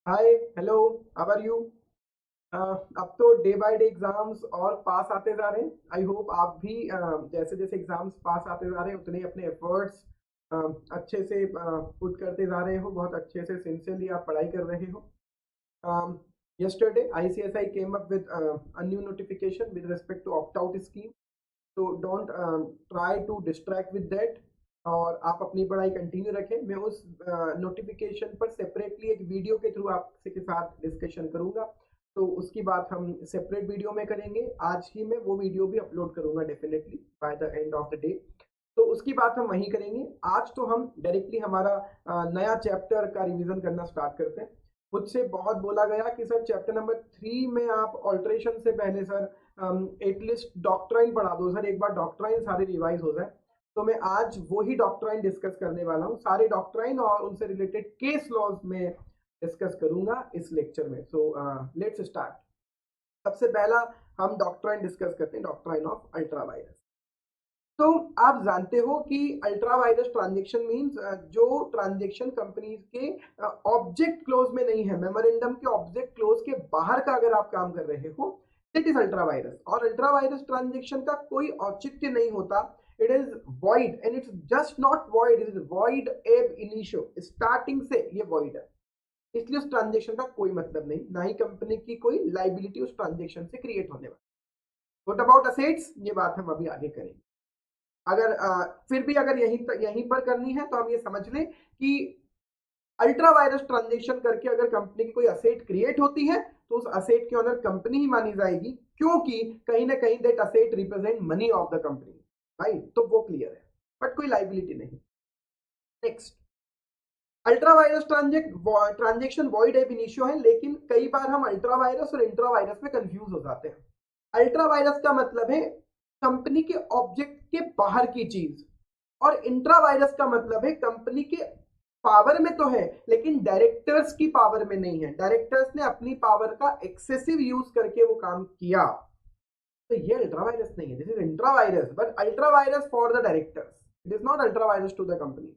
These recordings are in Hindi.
Hi hello, how are you. अब तो डे बाय डे एग्जाम्स और पास आते जा रहे हैं। आई होप आप भी जैसे जैसे एग्जाम्स पास आते जा रहे हैं उतने ही अपने एफर्ट्स अच्छे से पुट करते जा रहे हो, बहुत अच्छे से सिंसियरली आप पढ़ाई कर रहे हो। Yesterday ICSI came up with a new notification with respect to opt out scheme. तो don't try to distract with that, और आप अपनी पढ़ाई कंटिन्यू रखें। मैं उस नोटिफिकेशन पर सेपरेटली एक वीडियो के थ्रू आपसे के साथ डिस्कशन करूंगा, तो उसकी बात हम सेपरेट वीडियो में करेंगे। आज ही मैं वो वीडियो भी अपलोड करूंगा definitely by the end of the day, तो उसकी बात हम वहीं करेंगे। आज तो हम डायरेक्टली हमारा नया चैप्टर का रिवीजन करना स्टार्ट करते हैं। मुझसे बहुत बोला गया कि सर चैप्टर नंबर 3 में आप ऑल्ट्रेशन से पहले सर एटलीस्ट डॉक्ट्राइन पढ़ा दो सर, एक बार डॉक्ट्राइन सारे रिवाइज हो जाए। तो मैं आज वही डॉक्ट्राइन डिस्कस करने वाला हूँ, सारे डॉक्ट्राइन और उनसे रिलेटेड केस लॉज में डिस्कस करूंगा इस लेक्चर में। So let's start. सबसे पहला हम डॉक्ट्राइन डिस्कस करते हैं, डॉक्ट्राइन ऑफ अल्ट्रा वायरस। तो आप जानते हो कि अल्ट्रा वायरस ट्रांजेक्शन मीन्स जो ट्रांजेक्शन कंपनी के ऑब्जेक्ट क्लोज में नहीं है, मेमोरेंडम के ऑब्जेक्ट क्लोज के बाहर का अगर आप काम कर रहे हो, दैट इज अल्ट्रा वायरस। और अल्ट्रा वायरस ट्रांजेक्शन का कोई औचित्य नहीं होता। It is void and it's just not void, it is void एब इनिशियो, स्टार्टिंग से ये वॉइड है। इसलिए उस ट्रांजेक्शन का कोई मतलब नहीं, ना ही कंपनी की कोई लाइबिलिटी उस ट्रांजेक्शन से क्रिएट होने वाली। व्हाट अबाउट असेट्स, ये बात हम अभी आगे करेंगे। अगर फिर भी अगर यहीं पर करनी है तो हम ये समझ लें कि अल्ट्रा वायरस ट्रांजेक्शन करके अगर कंपनी की कोई असेट क्रिएट होती है तो उस असेट के ऑनर कंपनी ही मानी जाएगी, क्योंकि कहीं ना कहीं that asset represent money of the company. Right, तो वो क्लियर है, बट कोई लाइबिलिटी नहीं। Next, ultra vires transaction void एब इनिशियो है, लेकिन कई बार हम अल्ट्रा वायरस और इंट्रा वायरस में कंफ्यूज हो जाते हैं। अल्ट्रा वायरस का मतलब है कंपनी के ऑब्जेक्ट के बाहर की चीज, और इंट्रा वायरस का मतलब है कंपनी के पावर में तो है लेकिन डायरेक्टर्स की पावर में नहीं है, डायरेक्टर्स ने अपनी पावर का एक्सेसिव यूज करके वो काम किया। तो ये अल्ट्रा वायरस नहीं है, this is intra vires, but ultra vires for the directors, it is not ultra vires to the company.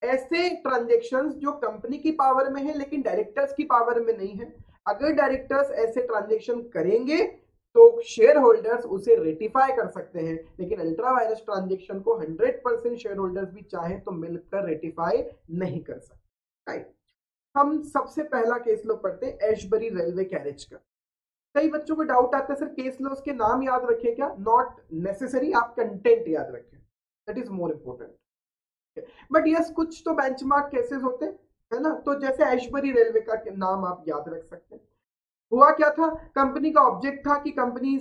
ऐसे ट्रांजेक्शन्स जो कंपनी की पावर में है लेकिन डायरेक्टर्स की पावर में नहीं है, अगर डायरेक्टर्स ऐसे ट्रांजेक्शन करेंगे तो शेयर होल्डर्स उसे रेटिफाई कर सकते हैं, लेकिन अल्ट्रा वायरस ट्रांजेक्शन को 100% शेयर होल्डर्स भी चाहे तो मिलकर रेटिफाई नहीं कर सकते। राइट, हम सबसे पहला केस लो पढ़ते हैं, एशबरी रेलवे कैरेज का। कई बच्चों को डाउट आता है सर केस लॉस के नाम याद रखें क्या? नॉट नेसेसरी, आप कंटेंट याद रखें, that is more important. But yes, कुछ तो बेंचमार्क केसेस होते हैं, है ना। तो जैसे एशबरी रेलवे का नाम आप याद रख सकते हैं। हुआ क्या था, कंपनी का ऑब्जेक्ट था कि कंपनी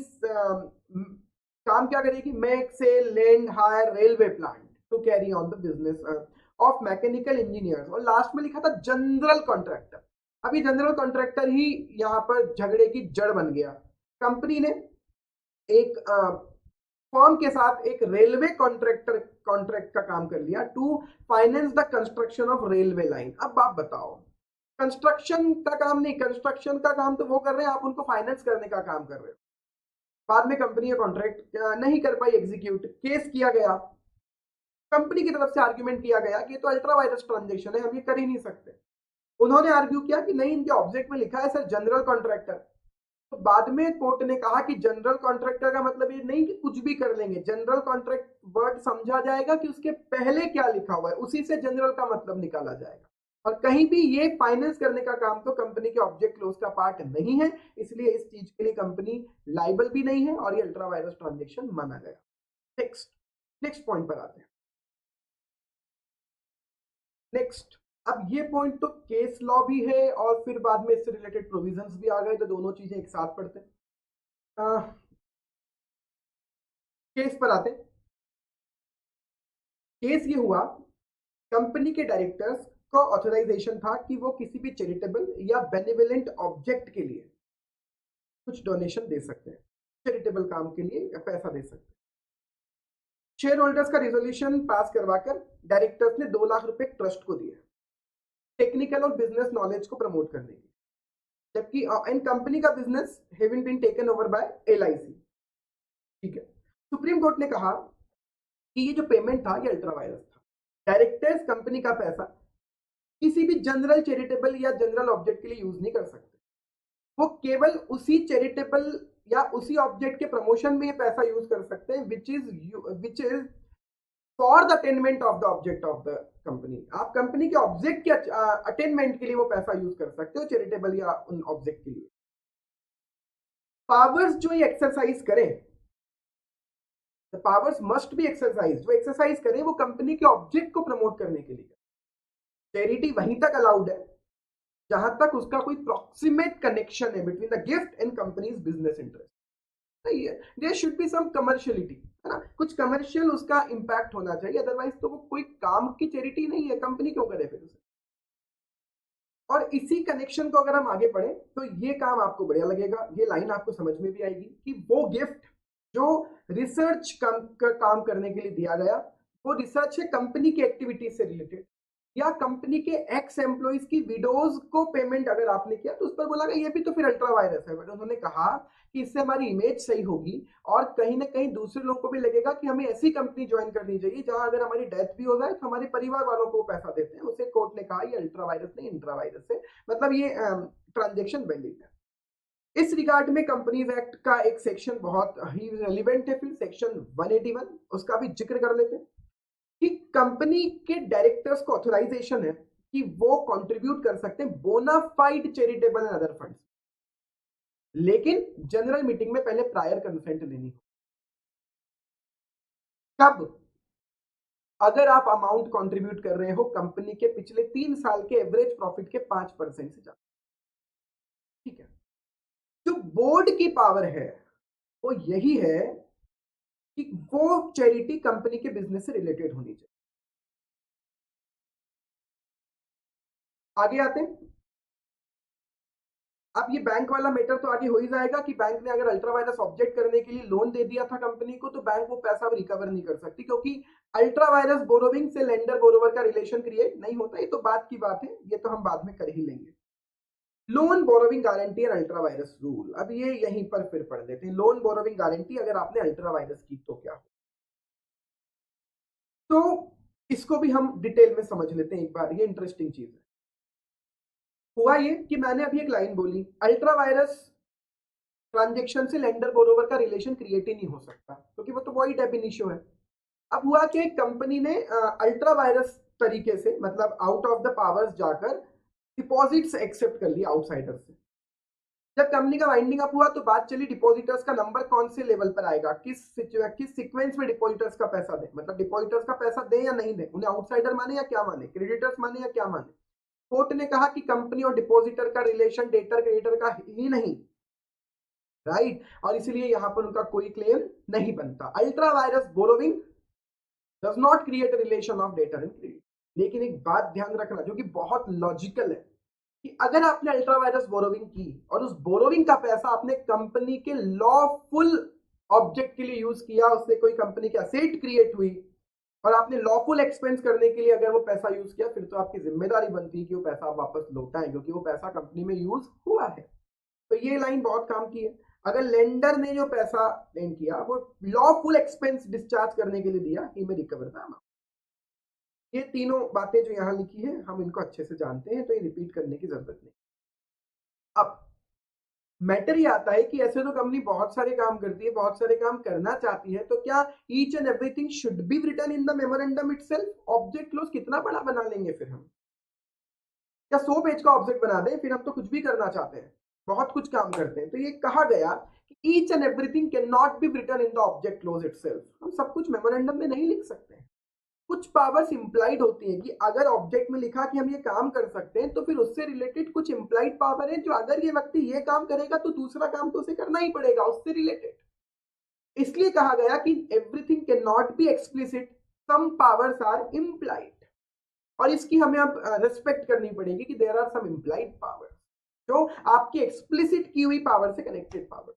काम क्या करेगी, make sell land hire railway plant to carry on the business of mechanical engineers, और लास्ट में लिखा था जनरल कॉन्ट्रैक्टर। अभी जनरल कॉन्ट्रैक्टर ही यहाँ पर झगड़े की जड़ बन गया। कंपनी ने एक फर्म के साथ एक रेलवे कॉन्ट्रैक्ट का काम कर लिया to finance the construction of railway line. अब आप बताओ, कंस्ट्रक्शन का काम नहीं, कंस्ट्रक्शन का काम तो वो कर रहे हैं, आप उनको फाइनेंस करने का काम कर रहे हो। बाद में कंपनी ये कॉन्ट्रैक्ट नहीं कर पाई एग्जीक्यूट, केस किया गया। कंपनी की तरफ से आर्ग्यूमेंट किया गया कि ये तो अल्ट्रा वायरस ट्रांजेक्शन है, हम ये कर ही नहीं सकते। उन्होंने आर्ग्यू किया कि नहीं, इनके ऑब्जेक्ट में लिखा है सर जनरल कॉन्ट्रैक्टर। तो बाद में कोर्ट ने कहा कि जनरल कॉन्ट्रैक्टर का मतलब ये नहीं कि कुछ भी कर लेंगे, जनरल कॉन्ट्रैक्ट वर्ड समझा जाएगा कि उसके पहले क्या लिखा हुआ है, उसी से जनरल का मतलब निकाला जाएगा। और कहीं भी ये फाइनेंस करने का काम तो कंपनी के ऑब्जेक्ट क्लोज का पार्ट नहीं है, इसलिए इस चीज के लिए कंपनी लाइबल भी नहीं है और ये अल्ट्रा वायरस ट्रांजेक्शन माना गया। नेक्स्ट, नेक्स्ट पॉइंट पर आते हैं। नेक्स्ट, अब ये पॉइंट तो केस लॉ भी है और फिर बाद में इससे रिलेटेड प्रोविजंस भी आ गए, तो दोनों चीजें एक साथ पढ़ते हैं। केस पर आते हैं। केस ये हुआ, कंपनी के डायरेक्टर्स को ऑथराइजेशन था कि वो किसी भी चैरिटेबल या बेनिवोलेंट ऑब्जेक्ट के लिए कुछ डोनेशन दे सकते हैं, चैरिटेबल काम के लिए पैसा दे सकते हैं। शेयर होल्डर्स का रिजोल्यूशन पास करवाकर डायरेक्टर्स ने 2 लाख रुपए ट्रस्ट को दिए, टेक्निकल और बिजनेस नॉलेज को प्रमोट करने के, जबकि इन कंपनी का business having been taken over by LIC। ठीक है, सुप्रीम कोर्ट ने कहा कि ये जो पेमेंट था ये अल्ट्रा वायरस था। डायरेक्टर्स कंपनी का पैसा किसी भी जनरल चैरिटेबल या जनरल ऑब्जेक्ट के लिए यूज नहीं कर सकते। वो केवल उसी चैरिटेबल या उसी ऑब्जेक्ट के प्रमोशन में ये पैसा यूज कर सकते हैं which is for the attainment of the object of the company. आप कंपनी के ऑब्जेक्ट के अटेनमेंट के लिए वो पैसा यूज कर सकते हो, चैरिटेबल या उन ऑब्जेक्ट के लिए। पावर्स जो ये एक्सरसाइज करें, the powers must be exercise, जो एक्सरसाइज करें वो कंपनी के ऑब्जेक्ट को प्रमोट करने के लिए। चैरिटी वहीं तक अलाउड है जहां तक उसका कोई प्रॉक्सिमेट कनेक्शन है between the gift and company's business interest. सही है, there should be some commerciality, है ना, कुछ कमर्शियल उसका इंपैक्ट होना चाहिए, अदरवाइज तो वो कोई काम की चैरिटी नहीं है, कंपनी क्यों करे फिर उसे। और इसी कनेक्शन को अगर हम आगे पढ़ें तो ये काम आपको बढ़िया लगेगा, ये लाइन आपको समझ में भी आएगी कि वो गिफ्ट जो रिसर्च काम करने के लिए दिया गया, वो रिसर्च है कंपनी की एक्टिविटी से रिलेटेड, या कंपनी के एक्स एम्प्लॉइज की विडोज को पेमेंट अगर आपने किया तो उस पर बोला ये भी तो फिर अल्ट्रा वायरस है। बट उन्होंने कहा कि इससे हमारी इमेज सही होगी और कहीं ना कहीं दूसरे लोगों को भी लगेगा कि हमें ऐसी कंपनी ज्वाइन करनी चाहिए जहां अगर हमारी डेथ भी हो जाए तो हमारे परिवार वालों को पैसा देते हैं। उसे कोर्ट ने कहा ये अल्ट्रा वायरस नहीं, इंट्रा वायरस है, मतलब ये ट्रांजेक्शन वैलिड है। इस रिगार्ड में कंपनीज एक्ट का एक सेक्शन बहुत ही रेलिवेंट है, फिर सेक्शन 181, उसका भी जिक्र कर लेते हैं कि कंपनी के डायरेक्टर्स को ऑथराइजेशन है कि वो कंट्रीब्यूट कर सकते हैं bona fide charitable and other funds, लेकिन जनरल मीटिंग में पहले प्रायर कंसेंट लेनी। कब? अगर आप अमाउंट कंट्रीब्यूट कर रहे हो कंपनी के पिछले 3 साल के एवरेज प्रॉफिट के 5% से ज्यादा। ठीक है, जो बोर्ड की पावर है वो यही है कि वो चैरिटी कंपनी के बिजनेस से रिलेटेड होनी चाहिए। आगे आते हैं। अब ये बैंक वाला मैटर तो आगे हो ही जाएगा कि बैंक ने अगर अल्ट्रा वायरस ऑब्जेक्ट करने के लिए लोन दे दिया था कंपनी को तो बैंक वो पैसा अब रिकवर नहीं कर सकती, क्योंकि अल्ट्रा वायरस बोरोविंग से लेंडर बोरोवर का रिलेशन क्रिएट नहीं होता। ये तो बात की बात है, ये तो हम बाद में कर ही लेंगे। Loan borrowing guarantee and ultra vires rule, अब ये यहीं पर फिर पढ़ लेते हैं। लोन बोरोविंग गारंटी अगर आपने अल्ट्रा वायरस की तो क्या हो, तो इसको भी हम डिटेल में समझ लेते हैं एक बार, ये इंटरेस्टिंग चीज है। हुआ ये कि मैंने अभी एक लाइन बोली, अल्ट्रा वायरस ट्रांजेक्शन से लेंडर बोरोवर का रिलेशन क्रिएट ही नहीं हो सकता क्योंकि वो तो वही डेब इनिशियो है। अब हुआ कि एक कंपनी ने अल्ट्रा वायरस तरीके से, मतलब आउट ऑफ द पावर्स जाकर डिपॉजिट्स एक्सेप्ट कर लिया आउटसाइडर से। जब कंपनी का वाइंडिंग अप हुआ तो बात चली डिपॉजिटर्स का नंबर कौन से लेवल पर आएगा, किस सीक्वेंस में डिपॉजिटर्स का पैसा दे, मतलब डिपॉजिटर्स का पैसा दे या नहीं दे, उन्हें आउटसाइडर माने या क्या माने, क्रेडिटर्स माने या क्या माने। कोर्ट ने कहा कि कंपनी और डिपॉजिटर का रिलेशन डेटर क्रेडिटर का ही नहीं, राइट, और इसलिए यहां पर उनका कोई क्लेम नहीं बनता। Ultra vires borrowing does not create a relation of debtor and credit. लेकिन एक बात ध्यान रखना जो कि बहुत लॉजिकल है कि अगर आपने अल्ट्रा वायरस बोरोविंग की और उस बोरोविंग का पैसा आपने कंपनी के लॉफुल ऑब्जेक्ट के लिए यूज किया, उससे कोई कंपनी की एसेट क्रिएट हुई और आपने लॉफुल एक्सपेंस करने के लिए अगर वो पैसा यूज किया, फिर तो आपकी जिम्मेदारी बनती है कि वो पैसा आप वापस लौटाएं क्योंकि वो पैसा कंपनी में यूज हुआ है। तो ये लाइन बहुत काम की है। अगर लेंडर ने जो पैसा लेन किया वो लॉफुल एक्सपेंस डिस्चार्ज करने के लिए दिया, ही में रिकवर था। ये तीनों बातें जो यहाँ लिखी है हम इनको अच्छे से जानते हैं, तो ये रिपीट करने की जरूरत नहीं। अब मैटर ये आता है कि ऐसे तो कंपनी बहुत सारे काम करती है, बहुत सारे काम करना चाहती है, तो क्या each and everything should be written in the memorandum itself? Object clause कितना बड़ा बना लेंगे फिर हम? क्या 100 पेज का ऑब्जेक्ट बना दें? फिर हम तो कुछ भी करना चाहते हैं, बहुत कुछ काम करते हैं। तो ये कहा गया कि each and everything cannot be written in the object clause itself. हम सब कुछ मेमोरेंडम में नहीं लिख सकते हैं। कुछ पावर्स इंप्लाइड होती हैं कि अगर ऑब्जेक्ट में लिखा कि हम ये काम कर सकते हैं तो फिर उससे रिलेटेड कुछ इंप्लाइड पावर है जो अगर ये व्यक्ति ये काम करेगा तो दूसरा काम तो उसे करना ही पड़ेगा उससे रिलेटेड। इसलिए कहा गया कि everything cannot be explicit, some powers are implied, और इसकी हमें अब रिस्पेक्ट करनी पड़ेगी कि there are some implied powers जो आपकी एक्सप्लिसिट की हुई पावर से कनेक्टेड पावर।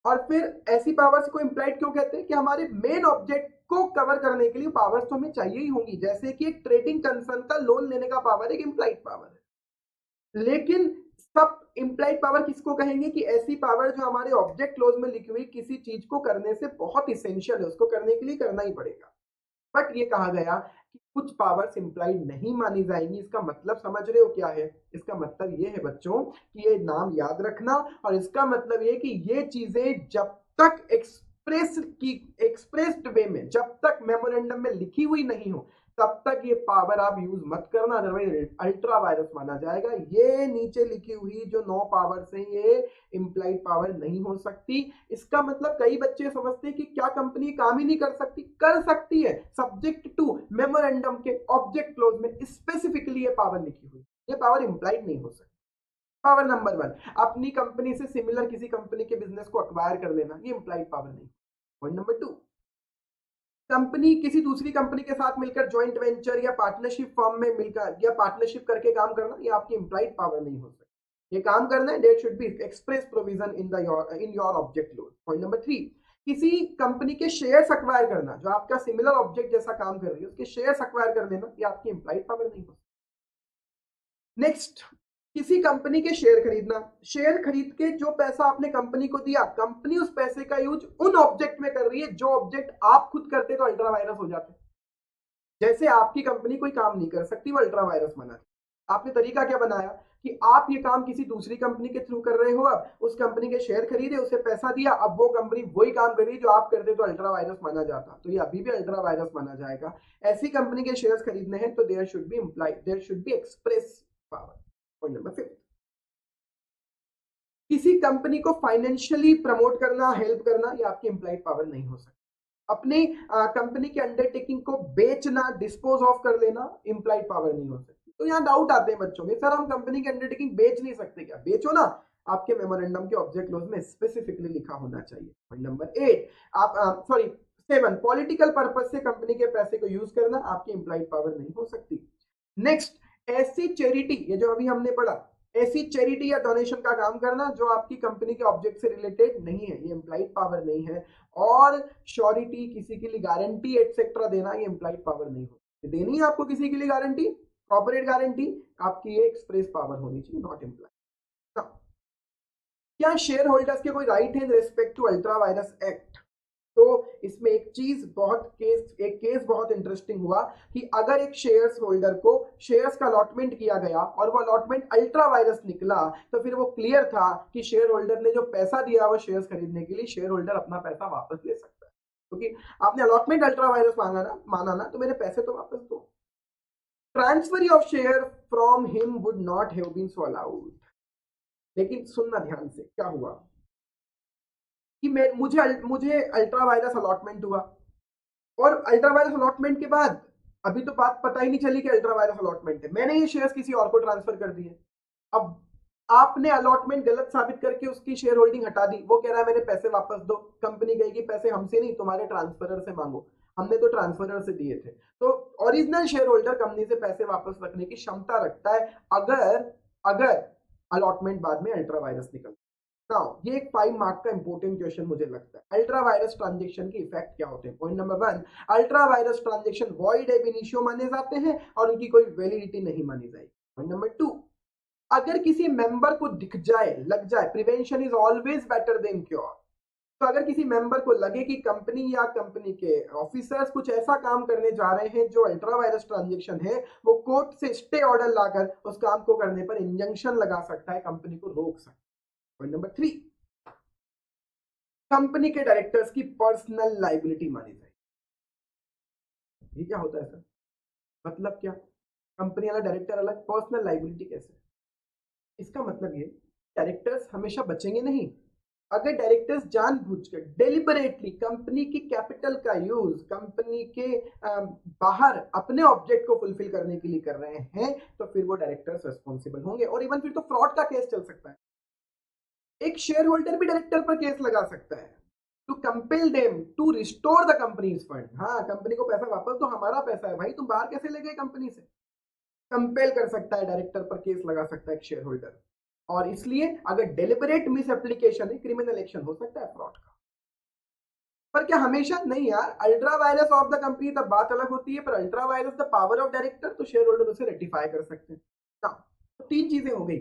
और फिर ऐसी पावर्स को इंप्लाइड क्यों कहते हैं कि हमारे मेन ऑब्जेक्ट को कवर करने के लिए पावर्स तो हमें चाहिए ही होंगी। जैसे कि एक ट्रेडिंग कंसर्न का लोन लेने का पावर एक इंप्लाइड पावर है, लेकिन सब इंप्लाइड पावर किसको कहेंगे कि ऐसी पावर जो हमारे ऑब्जेक्ट क्लोज में लिखी हुई किसी चीज को करने से बहुत इसेंशियल है, उसको करने के लिए करना ही पड़ेगा। बट ये कहा गया कि कुछ पावर्स इंप्लाइड नहीं मानी जाएंगी। इसका मतलब समझ रहे हो क्या है? इसका मतलब ये है बच्चों कि ये नाम याद रखना, और इसका मतलब ये कि ये चीजें जब तक एक्सप्रेस्ड वे में, जब तक मेमोरेंडम में लिखी हुई नहीं हो, तब तक ये पावर आप यूज मत करना, अदरवाइज अल्ट्रा वायरस माना जाएगा। ये नीचे लिखी हुई जो 9 पावर्स हैं ये इंप्लाइड पावर नहीं हो सकती। इसका मतलब कई बच्चे समझते हैं कि क्या कंपनी काम ही नहीं कर सकती? कर सकती है, सब्जेक्ट टू मेमोरेंडम के ऑब्जेक्ट क्लोज में स्पेसिफिकली ये पावर लिखी हुई, ये पावर इंप्लाइड नहीं हो सकती। पावर नंबर 1, अपनी कंपनी से सिमिलर किसी कंपनी के बिजनेस को अक्वायर कर लेना, ये इंप्लाइड पावर नहीं। पॉइंट नंबर 2, कंपनी किसी दूसरी कंपनी के साथ मिलकर जॉइंट वेंचर या पार्टनरशिप फॉर्म में मिलकर या पार्टनरशिप करके काम करना, ये आपकी इंप्लाइड पावर नहीं हो सकती। ये काम करना है, there should be express provision in your object clause. Point number 3, किसी कंपनी के शेयर्स अक्वायर करना, जो आपका सिमिलर ऑब्जेक्ट जैसा काम कर रही है उसके शेयर्स अक्वायर कर लेना, ये आपकी इंप्लाइड पावर नहीं हो सकती। नेक्स्ट, किसी कंपनी के शेयर खरीदना, शेयर खरीद के जो पैसा आपने कंपनी को दिया, कंपनी उस पैसे का यूज उन ऑब्जेक्ट में कर रही है जो ऑब्जेक्ट आप खुद करते तो अल्ट्रा वायरस हो जाते। जैसे आपकी कंपनी कोई काम नहीं कर सकती, वो अल्ट्रा वायरस बना। आपने तरीका क्या बनाया कि आप ये काम किसी दूसरी कंपनी के थ्रू कर रहे हो, अब उस कंपनी के शेयर खरीदे, उसे पैसा दिया, अब वो कंपनी वही काम कर रही है जो आप करते तो अल्ट्रा वायरस माना जाता, तो ये अभी भी अल्ट्रा वायरस माना जाएगा। ऐसी कंपनी के शेयर्स खरीदने हैं तो there should be implied, there should be express power. Point number 5, किसी कंपनी को फाइनेंशियली प्रमोट करना, हेल्प करना, ये आपकी इंप्लाइड पावर नहीं हो सकती। अपनी कंपनी के अंडरटेकिंग को बेचना, डिस्पोज ऑफ कर लेना, इंप्लाइड पावर नहीं हो सकती। तो यहाँ डाउट आते हैं बच्चों में, सर हम कंपनी के अंडरटेकिंग बेच नहीं सकते क्या? बेचो ना, आपके मेमोरेंडम के ऑब्जेक्ट क्लोज में स्पेसिफिकली लिखा होना चाहिए। पॉइंट नंबर 8, आप सॉरी 7, पॉलिटिकल पर्पज से कंपनी के पैसे को यूज करना, आपकी इंप्लाइड पावर नहीं हो सकती। नेक्स्ट, ऐसी चैरिटी, ये जो अभी हमने पढ़ा, ऐसी चैरिटी या डोनेशन का काम करना जो आपकी कंपनी के ऑब्जेक्ट से रिलेटेड नहीं है, ये इंप्लाइड पावर नहीं है। और श्योरिटी, किसी के लिए गारंटी एटसेट्रा देना, ये इंप्लाइड पावर नहीं होती। देनी है आपको किसी के लिए गारंटी, कॉर्पोरेट गारंटी, आपकी ये एक्सप्रेस पावर होनी चाहिए, नॉट इंप्लाइड। क्या शेयर होल्डर्स के कोई राइट है in respect to ultra vires act? तो इसमें एक केस बहुत इंटरेस्टिंग हुआ कि अगर एक शेयर्स होल्डर को शेयर्स का अलॉटमेंट किया गया और वो अलॉटमेंट अल्ट्रा वायरस निकला, तो फिर वो क्लियर था कि शेयर होल्डर ने जो पैसा दिया वो शेयर्स खरीदने के लिए, शेयर होल्डर अपना पैसा वापस ले सकता है, क्योंकि आपने अलॉटमेंट अल्ट्रा वायरस माना ना, तो मेरे पैसे तो वापस दो। Transfer of share from him would not have been so allowed. लेकिन सुनना ध्यान से, क्या हुआ कि मुझे अल्ट्रा वायरस अलॉटमेंट हुआ, और अल्ट्रा वायरस अलॉटमेंट के बाद अभी तो बात पता ही नहीं चली कि अल्ट्रा वायरस अलॉटमेंट है, मैंने ये शेयर्स किसी और को ट्रांसफर कर दिए। अब आपने अलॉटमेंट गलत साबित करके उसकी शेयर होल्डिंग हटा दी, वो कह रहा है मेरे पैसे वापस दो। कंपनी कहेगी पैसे हमसे नहीं, तुम्हारे ट्रांसफरर से मांगो, हमने तो ट्रांसफरर से दिए थे। तो ओरिजिनल शेयर होल्डर कंपनी से पैसे वापस रखने की क्षमता रखता है अगर अगर अलॉटमेंट बाद में अल्ट्रा वायरस निकल। नाउ ये एक 5 मार्क का इंपॉर्टेंट क्वेश्चन मुझे लगता है, अल्ट्रा वायरस ट्रांजैक्शन के इफेक्ट क्या होते हैं। Point number 1, ultra vires transaction void एब इनिशियो माने जाते हैं और उनकी कोई वैलिडिटी नहीं मानी जाएगी। पॉइंट नंबर 2, अगर किसी मेंबर को दिख जाए, लग जाए, prevention is always better than cure. तो अगर किसी मेंबर को लगे कि कंपनी या कंपनी के ऑफिसर्स कुछ ऐसा काम करने जा रहे हैं जो अल्ट्रा वायरस ट्रांजैक्शन है, वो कोर्ट से स्टे ऑर्डर लाकर उस काम को करने पर इंजंक्शन लगा सकता है, कंपनी को रोक सकता है। पॉइंट नंबर 3, कंपनी के डायरेक्टर्स की पर्सनल लाइबिलिटी मानी जाएगी। ये क्या होता है सर? मतलब क्या, कंपनी वाला डायरेक्टर अलग, पर्सनल लाइबिलिटी कैसे? इसका मतलब ये, डायरेक्टर्स हमेशा बचेंगे नहीं। अगर डायरेक्टर्स जानबूझकर डेलिबरेटली कंपनी की कैपिटल का यूज कंपनी के बाहर अपने ऑब्जेक्ट को फुलफिल करने के लिए कर रहे हैं, तो फिर वो डायरेक्टर्स रिस्पॉन्सिबल होंगे, और इवन फिर तो फ्रॉड का केस चल सकता है। एक शेयर होल्डर भी डायरेक्टर पर केस लगा सकता है to compel them to restore the company's fund. हाँ, कंपनी को पैसा वापस दो, हमारा पैसा है भाई, तुम बाहर कैसे ले गए कंपनी से? कंपेल कर सकता है, डायरेक्टर पर केस लगा सकता है एक शेयर होल्डर। और इसलिए अगर डेलिबरेट मिस एप्लीकेशन है, क्रिमिनल एक्शन हो सकता है फ्रॉड का। पर क्या हमेशा नहीं यार, ultra vires of the company तब बात अलग होती है, पर ultra vires the power of director, तो शेयर होल्डर उसे रेटिफाई कर सकते हैं ना। तो 3 चीजें हो गई,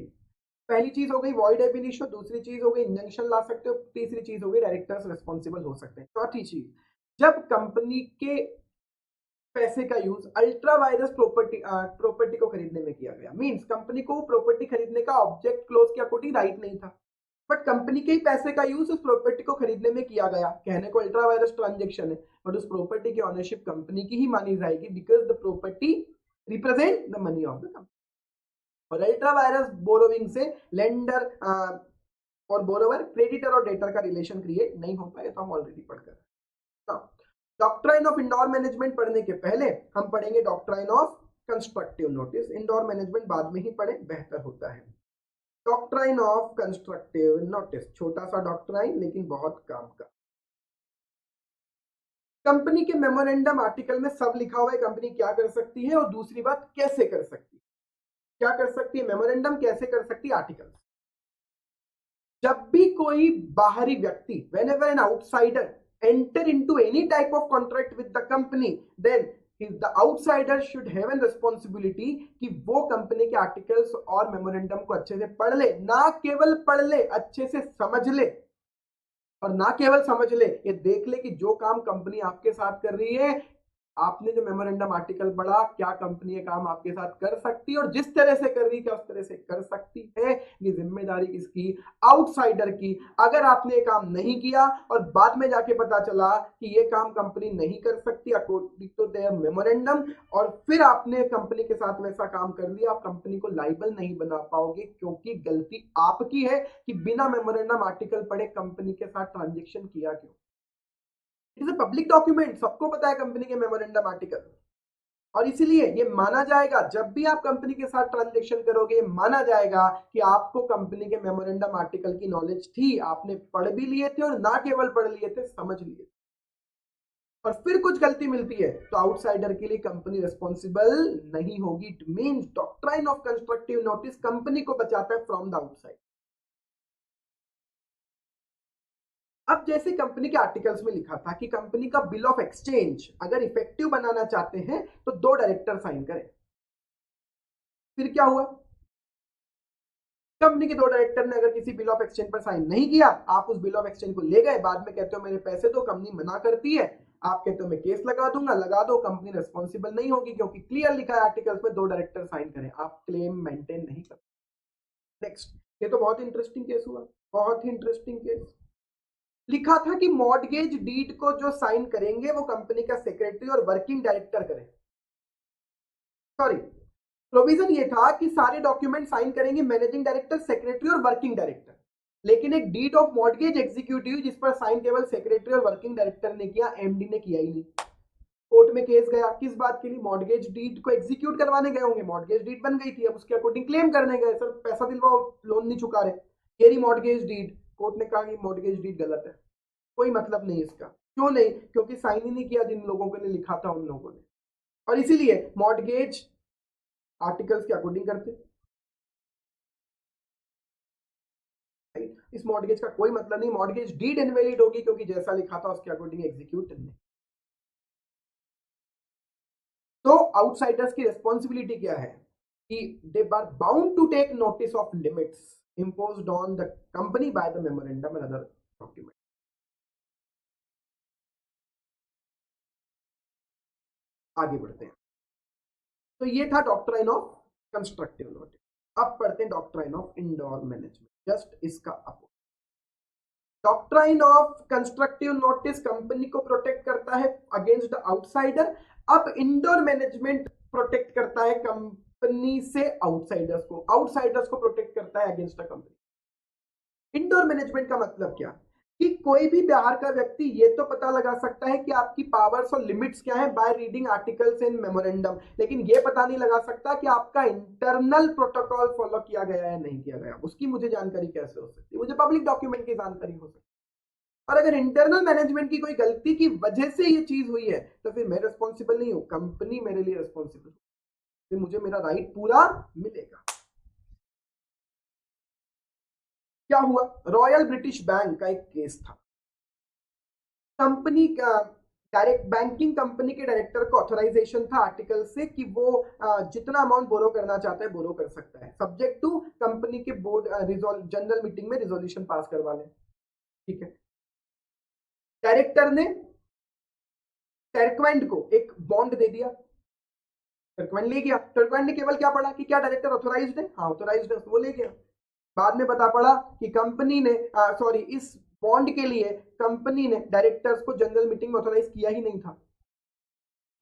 पहली चीज हो गई वॉइड एब इनिशियो, दूसरी चीज हो गई इंजंक्शन ला सकते हो, तीसरी चीज हो गई डायरेक्टर्स रिस्पॉन्सिबल हो सकते हैं। चौथी चीज, जब कंपनी के पैसे का यूज अल्ट्रा वायरस प्रॉपर्टी को खरीदने में किया गया। मींस कंपनी को प्रॉपर्टी खरीदने का ऑब्जेक्ट क्लोज के अकॉर्डिंग राइट नहीं था, बट कंपनी के ही पैसे का यूज उस प्रॉपर्टी को खरीदने में किया गया। कहने को अल्ट्रा वायरस ट्रांजेक्शन है, बट उस प्रॉपर्टी की ऑनरशिप कंपनी की ही मानी जाएगी because the property represent the money of the company. और अल्ट्रा वायरस बोरोविंग से लेंडर और बोरोवर, क्रेडिटर और डेटर का रिलेशन क्रिएट नहीं होता है, तो हम ऑलरेडी पढ़ कर। डॉक्ट्राइन ऑफ इंडोर मैनेजमेंट पढ़ने के पहले हम पढ़ेंगे doctrine of constructive notice. Indoor management बाद में ही पढ़े, बेहतर होता है। डॉक्ट्राइन ऑफ कंस्ट्रक्टिव नोटिस, छोटा सा डॉक्ट्राइन लेकिन बहुत काम का। कंपनी के मेमोरेंडम आर्टिकल में सब लिखा हुआ है कंपनी क्या कर सकती है, और दूसरी बात कैसे कर सकती है। क्या कर सकती है मेमोरेंडम, कैसे कर सकती है आर्टिकल। जब भी कोई बाहरी व्यक्ति, whenever an outsider enter into any type of contract with the company, then the outsider should have a responsibility कि वो कंपनी के आर्टिकल्स और मेमोरेंडम को अच्छे से पढ़ ले, ना केवल पढ़ ले, अच्छे से समझ ले। और ना केवल समझ ले, ये देख ले कि जो काम कंपनी आपके साथ कर रही है, आपने जो मेमोरेंडम आर्टिकल पढ़ा, क्या कंपनी ये काम आपके साथ कर सकती है, और जिस तरह से कर रही है क्या उस तरह से कर सकती है। ये जिम्मेदारी किसकी, आउटसाइडर की। अगर आपने ये काम नहीं किया और बाद में जाके पता चला कि ये काम कंपनी नहीं कर सकती अकॉर्डिंग टू देयर मेमोरेंडम, और फिर आपने कंपनी के साथ वैसा काम कर लिया, आप कंपनी को लाइबल नहीं बना पाओगे, क्योंकि गलती आपकी है कि बिना मेमोरेंडम आर्टिकल पढ़े कंपनी के साथ ट्रांजेक्शन किया क्यों। It is a public document, सबको पता है कंपनी के मेमोरेंडम आर्टिकल, और इसीलिए ये माना जाएगा जब भी आप कंपनी के साथ ट्रांजैक्शन करोगे, ये माना जाएगा कि आपको कंपनी के मेमोरेंडम आर्टिकल की नॉलेज थी, आपने पढ़ भी लिए थे, और ना केवल पढ़ लिए थे, समझ लिए। और फिर कुछ गलती मिलती है तो आउटसाइडर के लिए कंपनी रिस्पॉन्सिबल नहीं होगी। It means doctrine of constructive notice company को बचाता है फ्रॉम द आउटसाइड। अब जैसे कंपनी के आर्टिकल्स में लिखा था कि कंपनी का बिल ऑफ एक्सचेंज अगर इफेक्टिव बनाना चाहते हैं तो 2 डायरेक्टर साइन करें। फिर क्या हुआ, कंपनी के 2 डायरेक्टर ने अगर किसी बिल ऑफ एक्सचेंज पर साइन नहीं किया, आप उस बिल ऑफ एक्सचेंज को ले गए, बाद में कहते हो मेरे पैसे दो, कंपनी मना करती है, आप कहते हो मैं केस लगा दूंगा, लगा दो, कंपनी रिस्पॉन्सिबल नहीं होगी, क्योंकि क्लियर लिखा है आर्टिकल्स में 2 डायरेक्टर साइन करें, आप क्लेम मेंटेन नहीं करते। नेक्स्ट, ये तो बहुत इंटरेस्टिंग केस हुआ, बहुत ही इंटरेस्टिंग केस। लिखा था कि मॉर्टगेज डीड को जो साइन करेंगे वो कंपनी का सेक्रेटरी और वर्किंग डायरेक्टर करें। सॉरी, प्रोविजन ये था कि सारे डॉक्यूमेंट साइन करेंगे मैनेजिंग डायरेक्टर, सेक्रेटरी और वर्किंग डायरेक्टर, लेकिन एक डीड ऑफ मॉर्टगेज एग्जीक्यूटिव जिस पर साइन केवल सेक्रेटरी और वर्किंग डायरेक्टर ने किया, एमडी ने किया ही नहीं। कोर्ट में केस गया, किस बात के लिए, मॉर्टगेज डीड को एग्जीक्यूट करवाने गए होंगे, मॉर्टगेज डीड बन गई थी, अब उसके अकॉर्डिंग क्लेम करने गए, सर पैसा दिलवाओ, लोन नहीं चुका रहे, तेरी मॉर्टगेज डीड। कोर्ट ने कहा कि मॉर्टगेज डीड गलत है, कोई मतलब नहीं इसका। क्यों नहीं, क्योंकि साइन ही नहीं किया जिन लोगों के लिए लिखा था उन लोगों ने, और इसीलिए मॉर्टगेज आर्टिकल्स के अकॉर्डिंग करते। इस मॉर्टगेज का कोई मतलब नहीं, मॉर्टगेज डीड इनवैलिड होगी क्योंकि जैसा लिखा था उसके अकॉर्डिंग एग्जीक्यूट नहीं। तो आउटसाइडर्स की रिस्पॉन्सिबिलिटी क्या है कि they are bound to take notice of limits imposed on the company by the memorandum and other document। आगे बढ़ते हैं। तो ये था डॉक्ट्राइन ऑफ कंस्ट्रक्टिव नोटिस। अब पढ़ते हैं doctrine of indoor management, just इसका opposite. Doctrine of constructive notice company को प्रोटेक्ट करता है अगेंस्ट द आउटसाइडर। अब इंडोर मैनेजमेंट प्रोटेक्ट करता है कंपनी से आउटसाइडर्स को, आउटसाइडर्स को प्रोटेक्ट करता है against the company. Indoor management का मतलब क्या कि कोई भी बाहर का व्यक्ति ये तो पता लगा सकता है कि आपकी पावर्स और लिमिट्स क्या है by reading articles in memorandum, लेकिन ये पता नहीं लगा सकता कि आपका इंटरनल प्रोटोकॉल फॉलो किया गया है नहीं किया गया। उसकी मुझे जानकारी कैसे हो सकती है, मुझे पब्लिक डॉक्यूमेंट की जानकारी हो सकती है। और अगर इंटरनल मैनेजमेंट की कोई गलती की वजह से ये चीज हुई है तो फिर मैं रिस्पॉन्सिबल नहीं हूं, कंपनी मेरे लिए रिस्पॉन्सिबल, फिर मुझे मेरा राइट पूरा मिलेगा। क्या हुआ, रॉयल ब्रिटिश बैंक का एक केस था। कंपनी का डायरेक्ट बैंकिंग कंपनी के डायरेक्टर को ऑथराइजेशन था आर्टिकल से कि वो जितना अमाउंट बोरो करना चाहता है बोरो कर सकता है, सब्जेक्ट टू कंपनी के बोर्ड जनरल मीटिंग में रिजोल्यूशन पास करवा ले। ठीक है, डायरेक्टर ने टर्कवेंट को एक बॉन्ड दे दिया, टर्कवेंट ले गया, टर्कवेंट ने केवल क्या पढ़ा कि क्या डायरेक्टर ऑथोराइज्ड है, हाँ ऑथोराइज्ड है, वो ले गया। बाद में पता पड़ा कि कंपनी ने सॉरी इस बॉन्ड के लिए कंपनी ने डायरेक्टर्स को जनरल मीटिंग में ऑथोराइज किया ही नहीं था।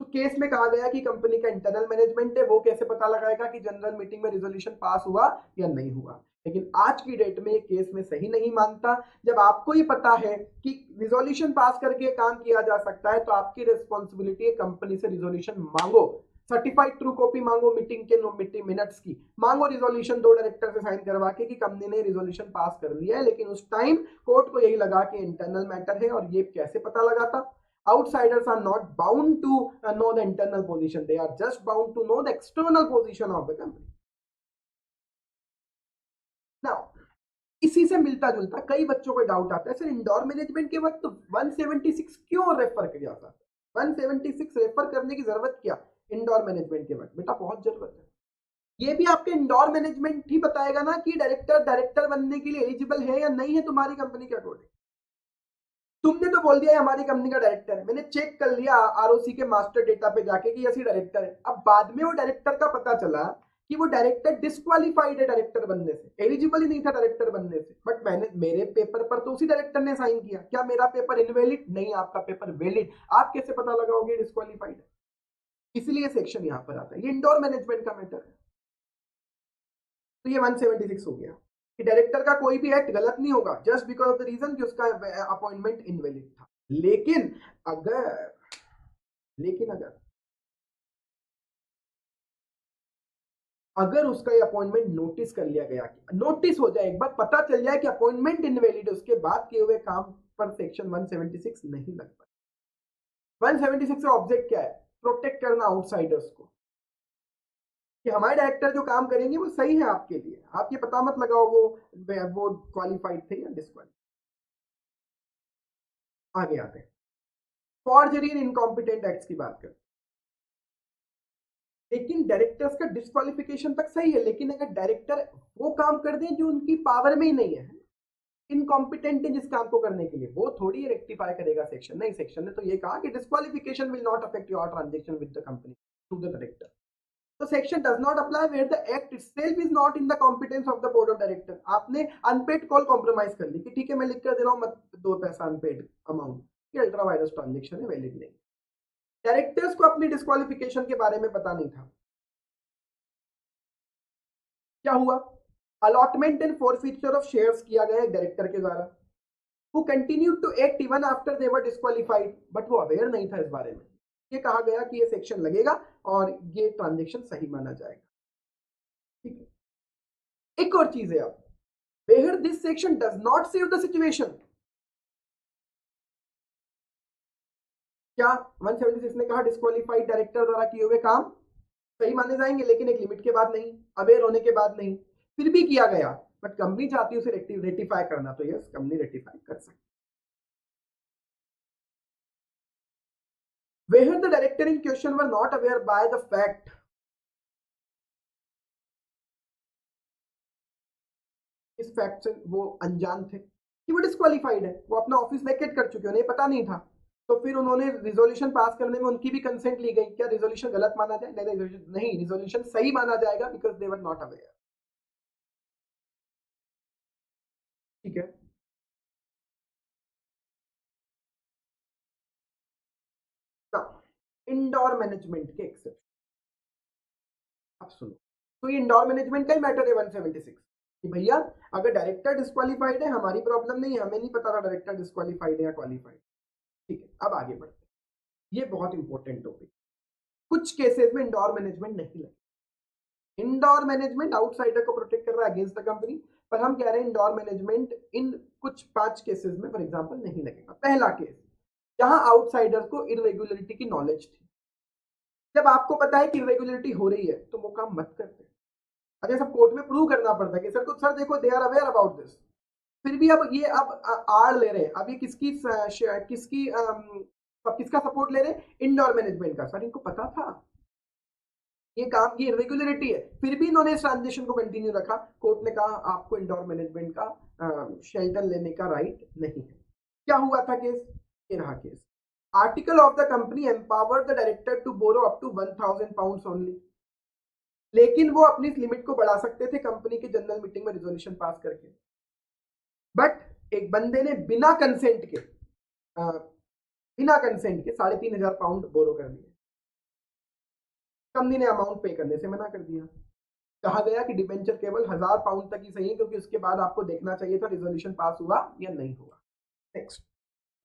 तो केस में कहा गया कि कंपनी का इंटरनल मैनेजमेंट है, वो कैसे पता लगाएगा कि जनरल मीटिंग में रिजोल्यूशन पास हुआ या नहीं हुआ। लेकिन आज की डेट में ये केस में सही नहीं मानता। जब आपको ही पता है कि रिजोल्यूशन पास करके काम किया जा सकता है तो आपकी रिस्पॉन्सिबिलिटी है कंपनी से रिजोल्यूशन मांगो, सर्टिफाइड ट्रू कॉपी मांगो, मीटिंग के मीटिंग मिनट्स की मांगो, रिजोल्यूशन 2 डायरेक्टर से साइन करवा के कि कंपनी ने रिजोल्यूशन पास कर लिया है। लेकिन उस टाइम कोर्ट को यही लगा कि इंटरनल मैटर है, और ये कैसे पता लगाता। Outsiders are not bound to know the internal position. They are just bound to know the external position of the company. Now, इसी से मिलता जुलता कई बच्चों को डाउट आता है, सर इंडोर मैनेजमेंट के वक्त 176 क्यों रेफर किया जाता है, 176 रेफर करने की जरूरत क्या इंडोर मैनेजमेंट के वक्त? बेटा बहुत जरूरत है। ये भी आपके इंडोर मैनेजमेंट ही बताएगा ना कि डायरेक्टर बनने के लिए एलिजिबल है या नहीं है तुम्हारी कंपनी के अकॉर्डिंग। तुमने तो बोल दिया हमारी कंपनी का डायरेक्टर है, मैंने चेक कर लिया आरओसी के मास्टर डेटा पे जाके कि ऐसी डायरेक्टर है। अब बाद में वो डायरेक्टर का पता चला कि वो डायरेक्टर डिस्क्वालीफाइड है डायरेक्टर बनने से, एलिजिबल ही नहीं था डायरेक्टर बनने से, बट मेरे पेपर पर तो उसी डायरेक्टर ने साइन किया। क्या मेरा पेपर इनवैलिड? नहीं, आपका पेपर वैलिड। आप कैसे पता लगाओगे डिस्क्वालीफाइड है? इसलिए सेक्शन यहां पर आता है, ये इंडोर मैनेजमेंट का मैटर है। तो ये 176 हो गया कि डायरेक्टर का कोई भी एक्ट गलत नहीं होगा just because of the reason कि उसका अपॉइंटमेंट इनवैलिड था। लेकिन अगर अगर उसका ये अपॉइंटमेंट नोटिस कर लिया गया, नोटिस हो जाए, एक बार पता चल जाए कि अपॉइंटमेंट इनवैलिड है, उसके बाद किए हुए काम पर सेक्शन 176 नहीं लग पाए। 176 का ऑब्जेक्ट क्या है? प्रोटेक्ट करना आउटसाइडर्स को, कि हमारे डायरेक्टर जो काम करेंगे वो सही है आपके लिए, आप ये पता मत लगाओ वो क्वालिफाइड थे या डिस्क्वालिफाइड। आगे आते हैं, फॉर्जरी एंड इनकॉम्पिटेंट एक्ट्स की बात करते हैं। लेकिन डायरेक्टर्स का डिस्क्वालिफिकेशन तक सही है, लेकिन अगर डायरेक्टर वो काम कर दें जो उनकी पावर में ही नहीं है, इनकॉम्पिटेंट है जिस काम को करने के लिए, वो थोड़ी रेक्टिफाई करेगा सेक्शन। नहीं, सेक्शन ने तो ये कहा कि disqualification will not affect your transaction with the company to the director. तो section does not apply where the act itself is not in the competence of the board of director. आपने अनपेड कॉल कॉम्प्रोमाइज कर ली कि ठीक है मैं लिख कर दे रहा हूं, मत दो पैसा अनपेड अमाउंट, ये अल्ट्रा वायरस ट्रांजेक्शन है, वैलिड नहीं। डायरेक्टर्स को अपनी डिस्क्वालिफिकेशन के बारे में पता नहीं था। क्या हुआ? Allotment and forfeiture of shares किया गया डायरेक्टर के द्वारा, who continued to act even after they were disqualified, but वो अवेयर नहीं था इस बारे में। ये कहा गया कि ये सेक्शन लगेगा और ये ट्रांजेक्शन सही माना जाएगा। ठीक है, एक और चीज है, अब where this section does not save the situation। क्या 176 ने कहा डिस्क्वालिफाइड डायरेक्टर द्वारा किए हुए काम सही माने जाएंगे, लेकिन एक लिमिट के बाद नहीं, अवेयर होने के बाद नहीं, फिर भी किया गया, बट कंपनी चाहती है उसे रेटिफाई करना, तो यस कंपनी रेटिफाई कर सकती। Where the director in question were not aware by the fact, इस फैक्ट से वो अनजान थे कि वो डिस्क्वालिफाइड है, वो अपना ऑफिस वेकेट कर चुके, उन्हें पता नहीं था। तो फिर उन्होंने रिजोल्यूशन पास करने में उनकी भी कंसेंट ली गई। क्या रिजोल्यूशन गलत माना जाए? नहीं, रिजोल्यूशन सही माना जाएगा because they were not aware. ठीक है, इंडोर मैनेजमेंट के एक्सेप्शन अब सुनो। तो ये इंडोर मैनेजमेंट का ही मैटर है 176 कि भैया अगर डायरेक्टर डिस्क्वालिफाइड है, हमारी प्रॉब्लम नहीं है, हमें नहीं पता था डायरेक्टर डिस्क्वालिफाइड है या क्वालिफाइड। ठीक है, अब आगे बढ़ते हैं, ये बहुत इंपॉर्टेंट टॉपिक। कुछ केसेस में इंडोर मैनेजमेंट नहीं लगे। इंडोर मैनेजमेंट आउटसाइडर को प्रोटेक्ट कर रहा है अगेंस्ट द कंपनी, पर हम कह रहे हैं इंडोर मैनेजमेंट इन कुछ 5 केसेस में फॉर एग्जांपल नहीं लगेगा। पहला केस, जहां आउटसाइडर को इरेगुलरिटी की नॉलेज थी। जब आपको पता है कि इरेगुलरिटी हो रही है तो वो काम मत करते। अच्छा, सब कोर्ट में प्रूव करना पड़ता है कि सर देखो they are aware about this, फिर भी अब ये आड़ ले रहे हैं। अब ये किसका सपोर्ट ले रहे हैं? इंडोर मैनेजमेंट का। सर इनको पता था ये काम की इरेगुलरिटी है, फिर भी इन्होंने इस ट्रांजेक्शन को कंटिन्यू रखा। कोर्ट ने कहा आपको इंडोर मैनेजमेंट का शेल्टर लेने का राइट नहीं है। क्या हुआ था केस? ये रहा case. Article of the company empower the director to borrow up to 1000 pounds only, लेकिन वो अपनी लिमिट को बढ़ा सकते थे कंपनी की जनरल मीटिंग में रिजोल्यूशन पास करके। बट एक बंदे ने बिना कंसेंट के 3,500 पाउंड बोरो कर दिए। कंपनी ने अमाउंट पे करने से मना कर दिया। कहा गया कि डिबेंचर केवल 1000 पाउंड तक ही सही है, क्योंकि उसके बाद आपको देखना चाहिए था रिजोल्यूशन पास हुआ या नहीं हुआ। Next,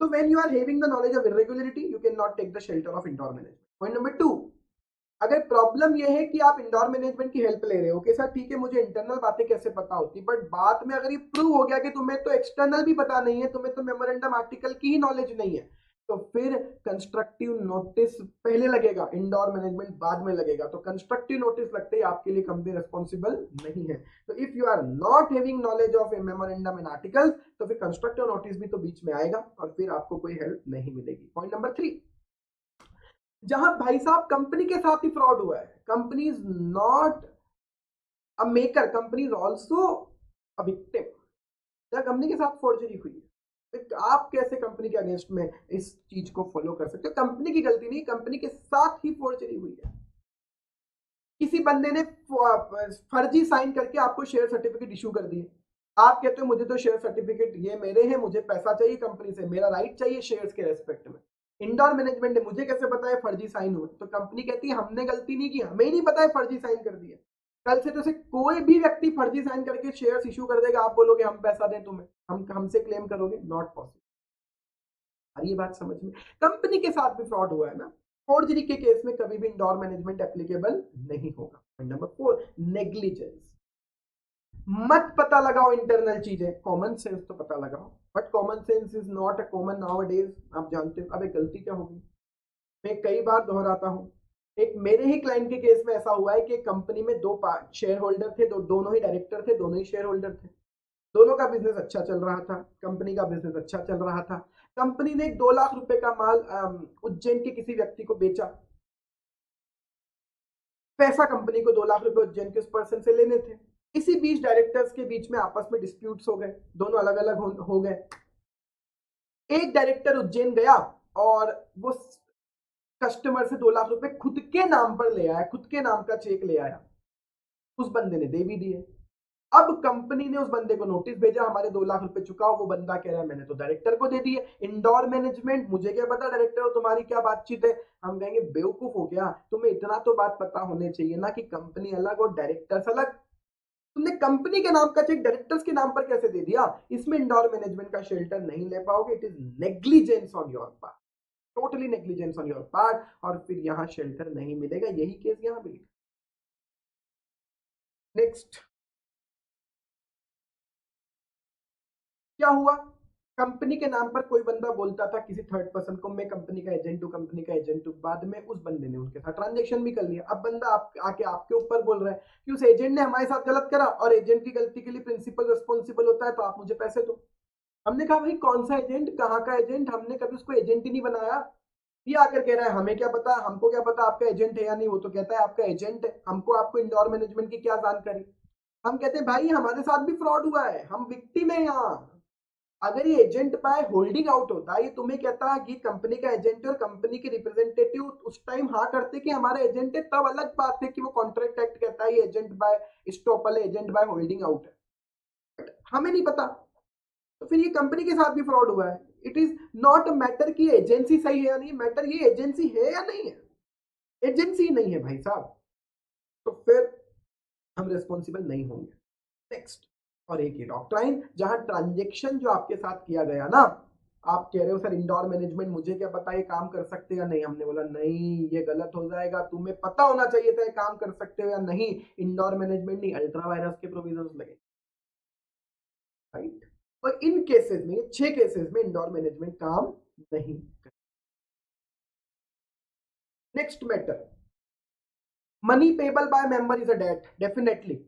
so when you are having the knowledge of irregularity you cannot take the shelter of indoor management. Point number 2, अगर प्रॉब्लम ये है कि आप इंडोर मैनेजमेंट की हेल्प ले रहे हो कि सर ठीक है मुझे इंटरनल बातें कैसे पता होती, बट बाद में अगर ये प्रूव हो गया कि तुम्हें तो एक्सटर्नल भी पता नहीं है, तुम्हें तो मेमोरेंडम आर्टिकल की ही नॉलेज नहीं है, तो फिर कंस्ट्रक्टिव नोटिस पहले लगेगा, इंडोर मैनेजमेंट बाद में लगेगा। तो कंस्ट्रक्टिव नोटिस लगते ही आपके लिए कंपनी रिस्पॉन्सिबल नहीं है। तो if you are not having knowledge of a memorandum and articles, तो फिर कंस्ट्रक्टिव नोटिस भी तो बीच में आएगा और फिर आपको कोई हेल्प नहीं मिलेगी। पॉइंट नंबर 3, जहां भाई साहब कंपनी के साथ ही फ्रॉड हुआ है, company is not a maker, company is also a victim. जहां कंपनी के साथ फोर्जरी हुई है, तो आप कैसे कंपनी के अगेंस्ट में इस चीज को फॉलो कर सकते हो? कंपनी की गलती नहीं, कंपनी के साथ ही फोर्जरी हुई है। किसी बंदे ने फर्जी साइन करके आपको शेयर सर्टिफिकेट इशू कर दिए, आप कहते हो मुझे तो शेयर सर्टिफिकेट ये मेरे हैं, मुझे पैसा चाहिए कंपनी से, मेरा राइट चाहिए शेयर्स के रेस्पेक्ट में। इंडोर मैनेजमेंट ने मुझे कैसे पता है फर्जी साइन हुआ? तो कंपनी कहती है हमने गलती नहीं की, हमें ही नहीं पता है फर्जी साइन कर दिया। कल से तो से कोई भी व्यक्ति फर्जी साइन करके शेयर्स इशू कर देगा, आप बोलोगे हम पैसा दें तुम्हें, हम हमसे क्लेम करोगे? Not possible. और ये बात समझ में, कंपनी के साथ भी फ्रॉड हुआ है ना, फोर्जरी के केस में कभी भी इंडोर मैनेजमेंट एप्लीकेबल नहीं होगा। Number 4, negligence. मत पता लगाओ इंटरनल चीजें, कॉमन सेंस तो पता लगाओ, but common sense is not a common nowadays. आप जानते हो अब एक गलती क्या होगी, मैं कई बार दोहराता हूं, एक मेरे ही क्लाइंट के केस में ऐसा हुआ है कि कंपनी में 2 शेयर होल्डर थे, दोनों ही डायरेक्टर थे, दोनों ही शेयर होल्डर थे, दोनों का बिजनेस अच्छा चल रहा था, कंपनी का बिजनेस अच्छा चल रहा था। कंपनी ने 2 लाख रुपए का माल उज्जैन के किसी व्यक्ति को बेचा, पैसा कंपनी को 2 लाख रुपए उज्जैन के उस पर्सन से लेने थे। इसी बीच डायरेक्टर्स के बीच में आपस में डिस्प्यूट्स हो गए, दोनों अलग अलग हो गए। एक डायरेक्टर उज्जैन गया और वो कस्टमर से 2 लाख रुपए खुद के नाम पर ले आया, खुद के नाम का चेक ले आया, उस बंदे ने दे भी दिए। अब कंपनी ने उस बंदे को नोटिस भेजा, हमारे 2 लाख रुपए चुकाओ। वो बंदा कह रहा है मैंने तो डायरेक्टर को दे दिए। इंडोर मैनेजमेंट, मुझे क्या पता डायरेक्टर हो, तुम्हारी क्या बातचीत है? हम कहेंगे बेवकूफ हो गया, तुम्हें इतना तो बात पता होने चाहिए ना कि कंपनी अलग और डायरेक्टर्स अलग। तुमने कंपनी के नाम का चेक डायरेक्टर्स के नाम पर कैसे दे दिया? इसमें इंडोर मैनेजमेंट का शेल्टर नहीं ले पाओगे। It is negligence on your part, totally negligence on your part, और फिर यहां शेल्टर नहीं मिलेगा। यही केस यहां भी लिखा। नेक्स्ट, क्या हुआ? कंपनी के नाम पर कोई बंदा बोलता था किसी थर्ड पर्सन को, मैं कंपनी का एजेंट हूं, कंपनी का एजेंट हूं। बाद में उस बंदे ने उनके साथ ट्रांजेक्शन भी कर लिया। अब बंदा आके आपके ऊपर बोल रहा है कि उस एजेंट ने हमारे साथ गलत करा और एजेंट की गलती के लिए प्रिंसिपल रिस्पॉन्सिबल होता है, तो आप मुझे पैसे दो। हमने कहा भाई कौन सा एजेंट, कहाँ का एजेंट? हमने कभी उसको एजेंट ही नहीं बनाया। ये आकर कह रहा है हमें क्या पता, हमको क्या पता आपका एजेंट है या नहीं। वो तो कहता है आपका एजेंट है, हमको आपको इंडोर मैनेजमेंट की क्या जानकारी। हम कहते हैं भाई हमारे साथ भी फ्रॉड हुआ है, हम विक्टिम है यहाँ। अगर ये एजेंट बाय होल्डिंग आउट होता, ये तुम्हें कहता कि कंपनी का एजेंट है और कंपनी के रिप्रेजेंटेटिव उस टाइम हाँ करते कि हमारा एजेंट है, तब अलग बात है कि वो कॉन्ट्रैक्ट एक्ट कहता है ये एजेंट बाय स्टॉपल है, एजेंट बाय होल्डिंग आउट है। बट हमें नहीं पता, तो फिर ये कंपनी के साथ भी फ्रॉड हुआ है। It is not a matter कि एजेंसी सही है या नहीं, मैटर ये एजेंसी है या नहीं है। एजेंसी नहीं है भाई साहब, तो फिर हम रिस्पॉन्सिबल नहीं होंगे। नेक्स्ट, और एक ही डॉक्ट्राइन जहां ट्रांजेक्शन जो आपके साथ किया गया ना, आप कह रहे हो सर इंडोर मैनेजमेंट मुझे क्या पता ये काम कर सकते या नहीं। हमने बोला नहीं, ये गलत हो जाएगा, तुम्हें पता होना चाहिए था ये काम कर सकते हो या नहीं। इंडोर मैनेजमेंट नहीं, अल्ट्रा वायरस के प्रोविजंस लगे, राइट। और इन केसेस में, 6 केसेस में इंडोर मैनेजमेंट काम नहीं कर। Next matter, money payable by member is a debt. Definitely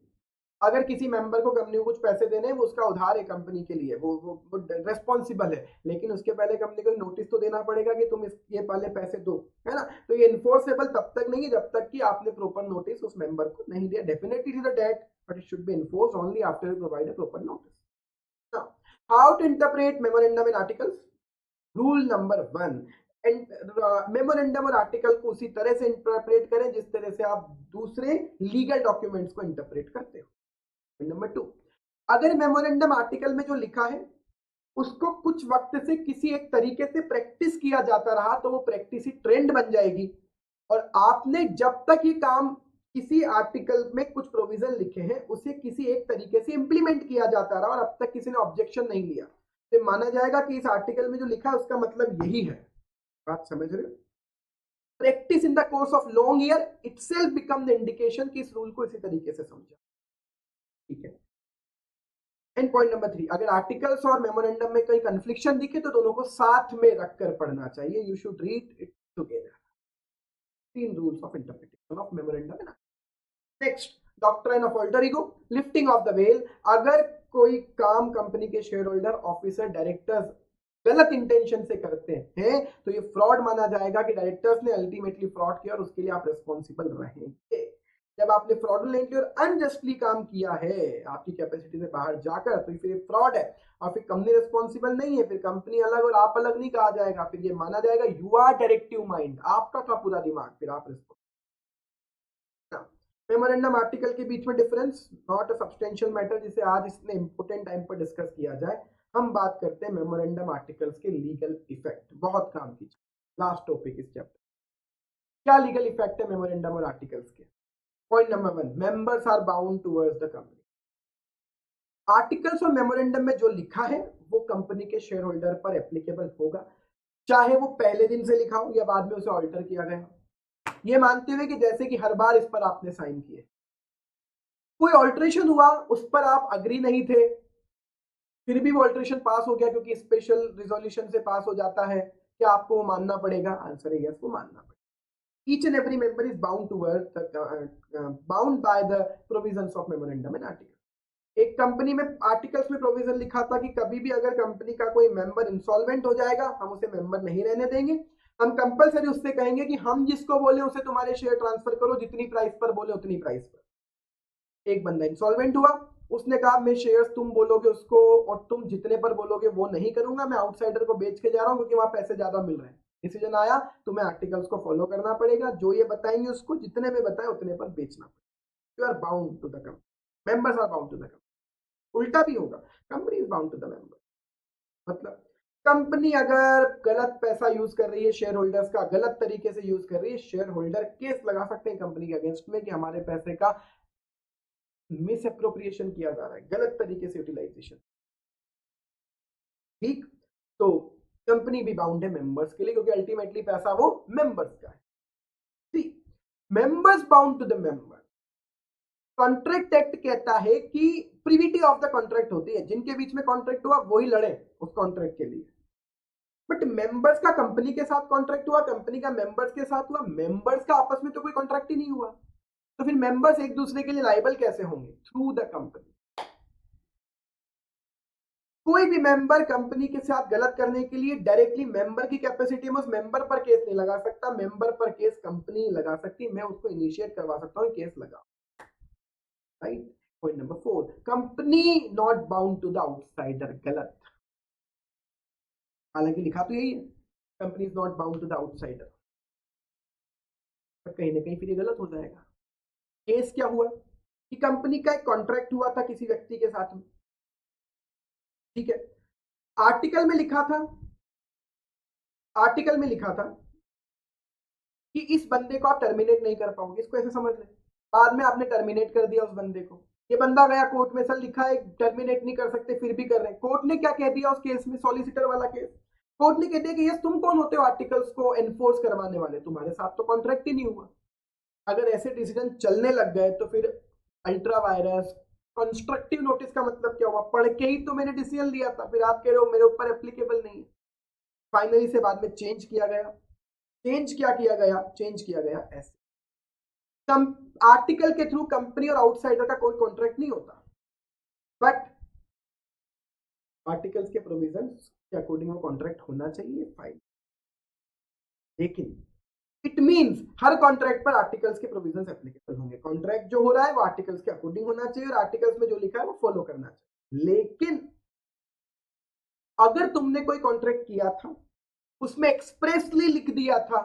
अगर किसी मेंबर को कंपनी को कुछ पैसे देने हैं, वो उसका उधार है कंपनी के लिए, वो रेस्पॉन्सिबल है, लेकिन उसके पहले कंपनी को नोटिस तो देना पड़ेगा कि तुम ये पहले पैसे दो, है ना। तो ये इन्फोर्सेबल तब तक नहीं है जब तक कि आपने प्रॉपर नोटिस उस मेंबर को नहीं दिया। Definitely it is a debt, but it should be enforced only after you provide a proper notice. How to interpret memorandum in articles? Rule number 1, memorandum और आर्टिकल को उसी तरह से इंटरप्रेट करें जिस तरह से आप दूसरे लीगल डॉक्यूमेंट्स को इंटरप्रेट करते हो। नंबर 2, अगर मेमोरेंडम आर्टिकल में जो लिखा है उसको कुछ वक्त से किसी एक तरीके से प्रैक्टिस किया जाता रहा तो वो प्रैक्टिस ही ट्रेंड बन जाएगी, और आपने जब तक ये काम किसी आर्टिकल में कुछ प्रोविजन लिखे हैं उसे किसी एक तरीके से इंप्लीमेंट किया जाता रहा और अब तक किसी ने ऑब्जेक्शन नहीं लिया, तो माना जाएगा कि इस आर्टिकल में जो लिखा है उसका मतलब यही है। बात समझ रहे हो? Practice in the course of long year itself become the indication कि इस रूल को इसी तरीके से समझा। ठीक है। एंड पॉइंट नंबर 3, अगर आर्टिकल्स और मेमोरेंडम में कोई कंफ्लिक्शन दिखे तो दोनों को साथ में रखकर पढ़ना चाहिए। You should read it together. 3 rules of interpretation of memorandum है ना। Next, doctrine of alter ego, lifting of the well. अगर कोई काम कंपनी के शेयर होल्डर, ऑफिसर, डायरेक्टर्स गलत इंटेंशन से करते हैं तो ये फ्रॉड माना जाएगा कि डायरेक्टर्स ने अल्टीमेटली फ्रॉड किया और उसके लिए आप रिस्पॉन्सिबल रहेंगे। जब आपने फ्रॉडुलेंटली और अनजस्टली काम किया है आपकी कैपेसिटी से बाहर जाकर तो फिर फ्रॉड है और फिर कंपनी रिस्पॉन्सिबल नहीं है, फिर कंपनी अलग और आप अलग नहीं कहा जाएगा, फिर ये माना जाएगा यू आर डायरेक्टिव माइंड, आपका था पूरा दिमाग, फिर आप रिस्पॉन्सिबल। मेमोरेंडम आर्टिकल के बीच में difference, not a substantial matter जिसे आज इसने इंपोर्टेंट टाइम पर डिस्कस किया जाए। हम बात करते हैं मेमोरेंडम आर्टिकल्स के लीगल इफेक्ट, बहुत काम की लास्ट टॉपिक इस चैप्टर। क्या लीगल इफेक्ट है मेमोरेंडम और आर्टिकल्स के? Point number 1, members are bound towards the company. Articles और मेमोरेंडम में जो लिखा है वो कंपनी के शेयर होल्डर पर एप्लीकेबल होगा, चाहे वो पहले दिन से लिखा हो या बाद में उसे ऑल्टर किया गया, ये मानते हुए कि जैसे कि हर बार इस पर आपने साइन किए, कोई ऑल्ट्रेशन हुआ उस पर आप अग्री नहीं थे, फिर भी वो ऑल्ट्रेशन पास हो गया क्योंकि स्पेशल रिजोल्यूशन से पास हो जाता है, क्या आपको वो मानना पड़ेगा? आंसर है यस, वो मानना पड़ेगा। Each and every member is bound towards bound by the provisions of memorandum and article. एक कंपनी में आर्टिकल्स में प्रोविजन लिखा था कि कभी भी अगर कंपनी का कोई मेंबर इंसॉल्वेंट हो जाएगा हम उसे मेंबर नहीं रहने देंगे, हम कंपलसरी उससे कहेंगे कि हम जिसको बोले उसे तुम्हारे शेयर ट्रांसफर करो, जितनी प्राइस पर बोले उतनी प्राइस पर। एक बंदा इंसॉल्वेंट हुआ, उसने कहा मैं शेयर्स तुम बोलोगे उसको और तुम जितने पर बोलोगे वो नहीं करूंगा, मैं आउटसाइडर को बेच के जा रहा हूं क्योंकि वहां पैसे ज्यादा मिल रहे हैं। डिसीजन आया, तुम्हें आर्टिकल्स को फॉलो करना पड़ेगा, जो ये बताएंगे उसको जितने में बताए उतने पर बेचना पड़ेगा। You are bound to the company, members are bound to the company. उल्टा भी होगा, company is bound to the member. मतलब कंपनी अगर गलत पैसा यूज कर रही है, शेयर होल्डर्स का गलत तरीके से यूज कर रही है, शेयर होल्डर केस लगा सकते हैं कंपनी के अगेंस्ट में कि हमारे पैसे का मिस एप्रोप्रिएशन किया जा रहा है, गलत तरीके से यूटिलाइजेशन। ठीक, तो कंपनी भी बाउंड है मेंबर्स के लिए क्योंकि अल्टीमेटली पैसा वो मेंबर्स का है। Members bound to the member. Contract act कहता है कि प्रिविटी ऑफ द कॉन्ट्रैक्ट होती है, जिनके बीच में कॉन्ट्रैक्ट हुआ वही लड़े उस कॉन्ट्रैक्ट के लिए। बट मेंबर्स का कंपनी के साथ कॉन्ट्रैक्ट हुआ, कंपनी का मेंबर्स के साथ हुआ, मेंबर्स का आपस में तो कोई कॉन्ट्रैक्ट ही नहीं हुआ, तो फिर मेंबर्स एक दूसरे के लिए लायबल कैसे होंगे? Through the company. कोई भी मेंबर कंपनी के साथ गलत करने के लिए डायरेक्टली मेंबर की कैपेसिटी में उस मेंबर पर केस नहीं लगा सकता, मेंबर पर केस कंपनी लगा सकती, मैं उसको इनिशिएट करवा सकता हूं केस लगा। Right. Point number 4, company not bound to the outsider. गलत, हालांकि लिखा तो यही है company is not bound to the outsider, पर कहीं ना कहीं फिर ये गलत हो जाएगा। केस क्या हुआ कि कंपनी का एक कॉन्ट्रैक्ट हुआ था किसी व्यक्ति के साथ में, ठीक है, आर्टिकल में लिखा था, आर्टिकल में लिखा था कि इस बंदे को आप टर्मिनेट नहीं कर पाओगे, इसको ऐसे समझ लें। बाद में आपने टर्मिनेट कर दिया उस बंदे को, ये बंदा गया कोर्ट में, सर लिखा है टर्मिनेट नहीं कर सकते फिर भी कर रहे हैं। कोर्ट ने क्या कह दिया उस केस में, सॉलिसिटर वाला केस, कोर्ट ने कह दिया कि यस तुम कौन होते हो आर्टिकल्स को एनफोर्स करवाने वाले, तुम्हारे साथ तो कॉन्ट्रैक्ट ही नहीं हुआ। अगर ऐसे डिसीजन चलने लग गए तो फिर अल्ट्रा वायरस कंस्ट्रक्टिव नोटिस का मतलब क्या हुआ? पढ़ के ही तो मैंने डिसीजन लिया था, फिर आप कह रहे हो मेरे ऊपर एप्लीकेबल नहीं है। फाइनली से बाद में चेंज किया गया, चेंज क्या किया गया? चेंज किया गया ऐसे, आर्टिकल के थ्रू कंपनी और आउटसाइडर का कोई कॉन्ट्रैक्ट नहीं होता, बट आर्टिकल्स के प्रोविजंस के अकॉर्डिंग वो कॉन्ट्रैक्ट होना चाहिए फाइल। लेकिन इट मींस हर कॉन्ट्रैक्ट पर आर्टिकल्स के प्रोविजंस एप्लीकेबल होंगे। कॉन्ट्रैक्ट जो हो रहा है वो आर्टिकल्स के अकॉर्डिंग होना चाहिए और आर्टिकल्स में जो लिखा है वो फॉलो करना चाहिए। लेकिन अगर तुमने कोई कॉन्ट्रैक्ट किया था उसमें एक्सप्रेसली लिख दिया था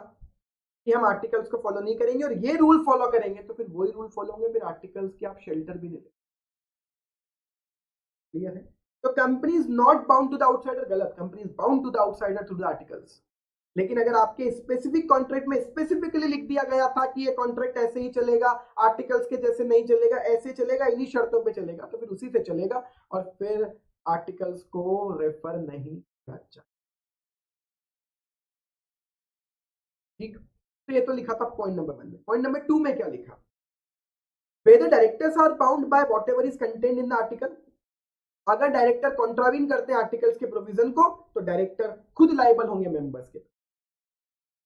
कि हम आर्टिकल्स को फॉलो नहीं करेंगे और ये रूल फॉलो करेंगे, तो फिर वही रूल फॉलो होंगे, फिर आर्टिकल्स की आप शेल्टर भी नहीं लेंगे। क्लियर है? तो company is not bound to the outsider, गलत, company is bound to the outsider through the articles. लेकिन अगर आपके स्पेसिफिक कॉन्ट्रैक्ट में स्पेसिफिकली लिख दिया गया था कि ये कॉन्ट्रैक्ट ऐसे ही चलेगा, आर्टिकल्स के जैसे नहीं चलेगा, ऐसे चलेगा, इन्हीं शर्तों पे चलेगा, तो फिर उसी से चलेगा और फिर आर्टिकल्स को रेफर नहीं किया जाए। ठीक, तो ये तो लिखा था पॉइंट नंबर 1 में। पॉइंट नंबर 2 में क्या लिखा? whether directors are bound by whatever is contained in the article। अगर डायरेक्टर कॉन्ट्रावीन करते हैं आर्टिकल्स के प्रोविजन को, तो डायरेक्टर खुद लायबल होंगे मेंबर्स के।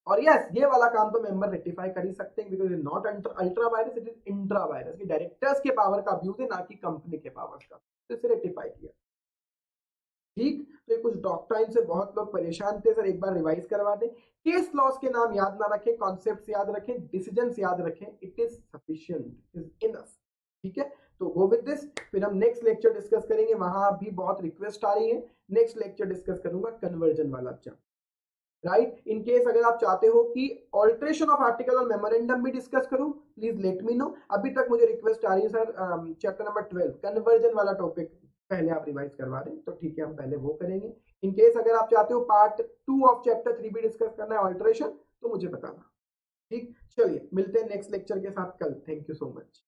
और यस, ये वाला काम तो मेंबर रेक्टिफाई कर ही सकते हैं, because it not ultra virus, it is intra virus, कि डायरेक्टर्स के पावर का अब्यूज है, ना कि कंपनी के पावर्स का। तो इसे रेक्टिफाई किया। ठीक, तो ये कुछ डॉक्ट्राइन से बहुत लोग परेशान थे सर, एक बार रिवाइज करवा दें। केस लॉस के नाम याद ना रखें, कॉन्सेप्ट्स याद रखें, डिसीजंस याद रखें, it is sufficient, it is enough. ठीक है, तो गो विद दिस। फिर हम नेक्स्ट लेक्चर डिस्कस करेंगे, वहां भी बहुत रिक्वेस्ट आ रही है। नेक्स्ट लेक्चर डिस्कस करूंगा कन्वर्जन वाला चैप्टर, राइट। इन केस अगर आप चाहते हो कि ऑल्ट्रेशन ऑफ आर्टिकल और मेमोरेंडम भी डिस्कस करूं, प्लीज लेट मी नो। अभी तक मुझे रिक्वेस्ट आ रही है सर चैप्टर नंबर 12 कन्वर्जन वाला टॉपिक पहले आप रिवाइज करवा दें, तो ठीक है, हम पहले वो करेंगे। इन केस अगर आप चाहते हो पार्ट 2 ऑफ चैप्टर 3 भी डिस्कस करना है ऑल्ट्रेशन, तो मुझे बताना। ठीक, चलिए मिलते हैं नेक्स्ट लेक्चर के साथ कल। Thank you so much.